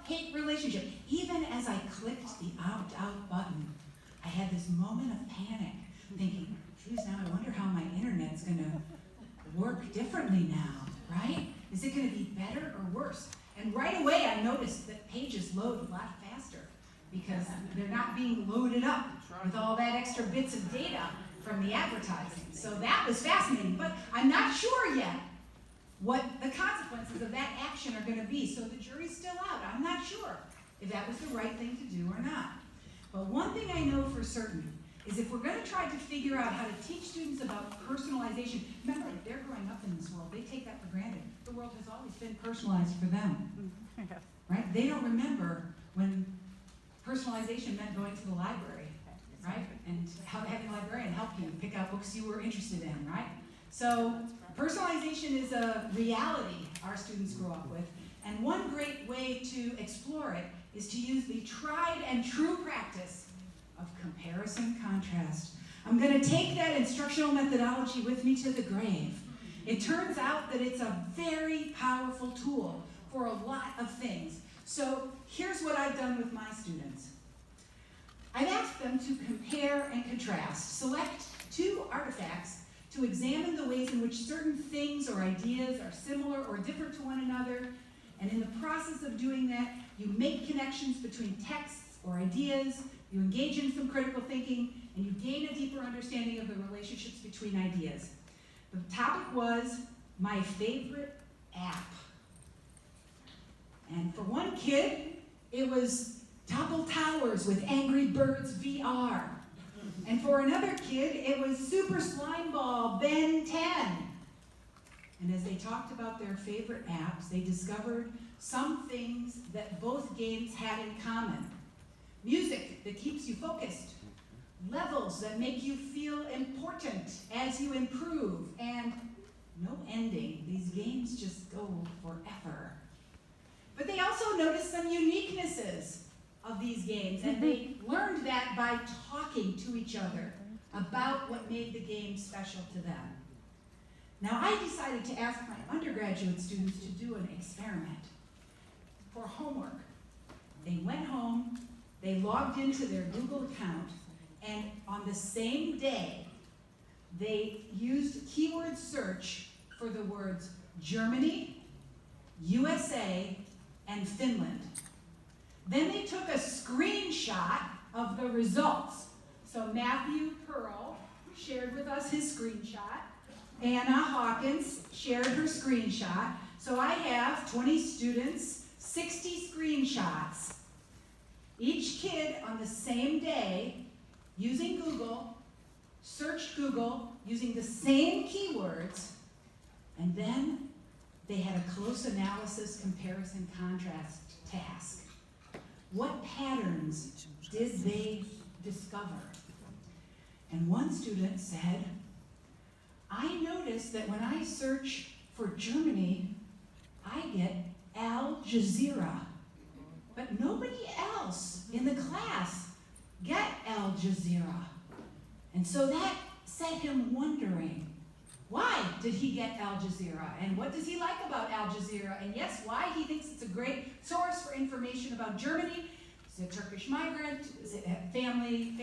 love-hate relationship. Even as I clicked the opt-out button, I had this moment of panic, thinking, geez, now I wonder how my internet's gonna work differently now, right? Is it gonna be better or worse? And right away I noticed that pages load a lot faster because they're not being loaded up with all that extra bits of data from the advertising. So that was fascinating, but I'm not sure yet what the consequences of that action are gonna be. So the jury's still out. I'm not sure if that was the right thing to do or not. But one thing I know for certain is if we're going to try to figure out how to teach students about personalization, remember, they're growing up in this world. They take that for granted. The world has always been personalized for them, right? They don't remember when personalization meant going to the library, right? And having a librarian help you pick out books you were interested in, right? So personalization is a reality our students grow up with. And one great way to explore it is to use the tried and true practice of comparison contrast. I'm going to take that instructional methodology with me to the grave. It turns out that it's a very powerful tool for a lot of things. So here's what I've done with my students. I've asked them to compare and contrast. Select two artifacts to examine the ways in which certain things or ideas are similar or different to one another. And in the process of doing that, you make connections between texts or ideas, you engage in some critical thinking, and you gain a deeper understanding of the relationships between ideas. The topic was my favorite app. And for one kid, it was Topple Towers with Angry Birds VR. And for another kid, it was Super Slime Ball Ben 10. And as they talked about their favorite apps, they discovered some things that both games had in common. Music that keeps you focused, levels that make you feel important as you improve, and no ending. These games just go forever. But they also noticed some uniquenesses of these games, and they learned that by talking to each other about what made the game special to them. Now, I decided to ask my undergraduate students to do an experiment for homework. They went home, they logged into their Google account, and on the same day, they used keyword search for the words Germany, USA, and Finland. Then they took a screenshot of the results. So Matthew Pearl shared with us his screenshot. Anna Hawkins shared her screenshot. So I have 20 students, 60 screenshots. Each kid on the same day, using Google, searched Google using the same keywords, and then they had a close analysis comparison contrast task. What patterns did they discover? And one student said, I noticed that when I search for Germany, I get Al Jazeera. But nobody else in the class get Al Jazeera. And so that set him wondering, why did he get Al Jazeera? And what does he like about Al Jazeera? And yes, why he thinks it's a great source for information about Germany. He's a Turkish migrant, family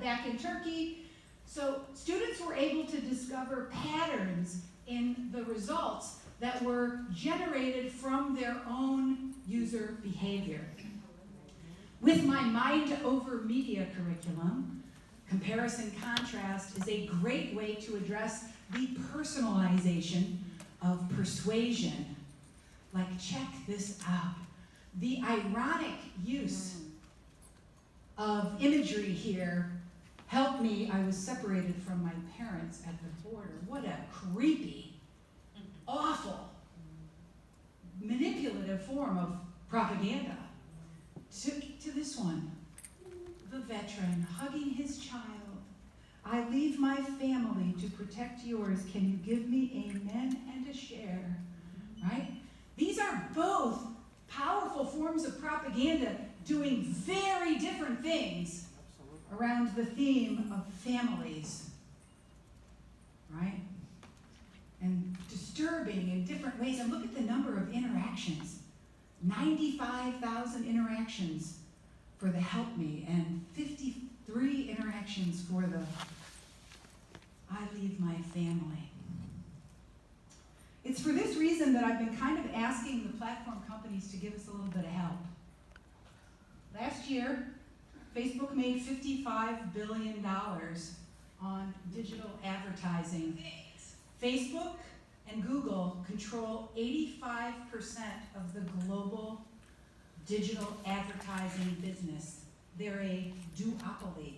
back in Turkey. So students were able to discover patterns in the results that were generated from their own user behavior. With my Mind Over Media curriculum, comparison contrast is a great way to address the personalization of persuasion. Like, check this out. The ironic use of imagery here helped me. I was separated from my parents at the border. What a creepy, awful, manipulative form of propaganda. To this one, the veteran hugging his child. I leave my family to protect yours. Can you give me amen and a share? Right? These are both powerful forms of propaganda doing very different things around the theme of families. Right? And disturbing in different ways. And look at the number of interactions 95,000 interactions for the Help Me, and 53 interactions for the I Leave My Family. It's for this reason that I've been kind of asking the platform companies to give us a little bit of help. Last year, Facebook made $55 billion on digital advertising. Facebook and Google control 85% of the global digital advertising business. They're a duopoly.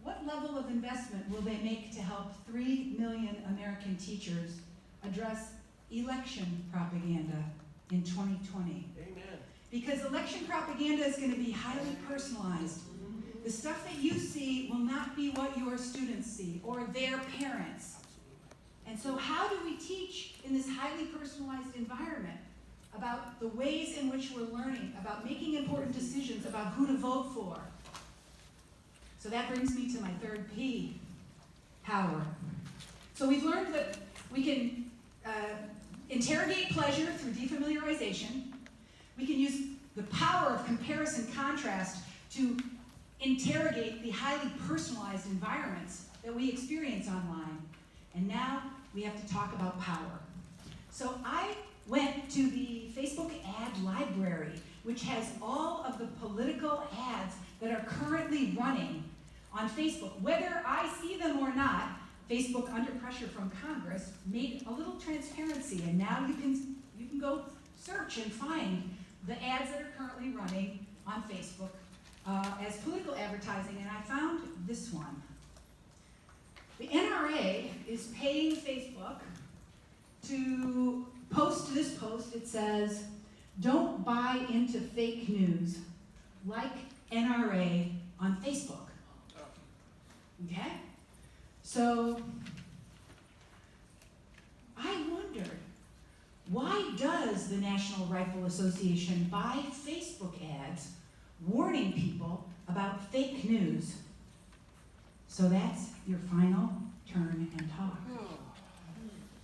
What level of investment will they make to help 3 million American teachers address election propaganda in 2020? Amen. Because election propaganda is going to be highly personalized. The stuff that you see will not be what your students see or their parents. And so how do we teach in this highly personalized environment about the ways in which we're learning, about making important decisions, about who to vote for? So that brings me to my third P, power. So we've learned that we can interrogate pleasure through defamiliarization. We can use the power of comparison contrast to interrogate the highly personalized environments that we experience online. And now we have to talk about power. So I went to the Facebook ad library, which has all of the political ads that are currently running on Facebook. Whether I see them or not, Facebook, under pressure from Congress, made a little transparency, and now you can go search and find the ads that are currently running on Facebook as political advertising, and I found this one. The NRA is paying Facebook to post this post. It says, "Don't buy into fake news, like NRA on Facebook." Okay? So, I wondered, why does the National Rifle Association buy Facebook ads warning people about fake news? So that's your final turn and talk.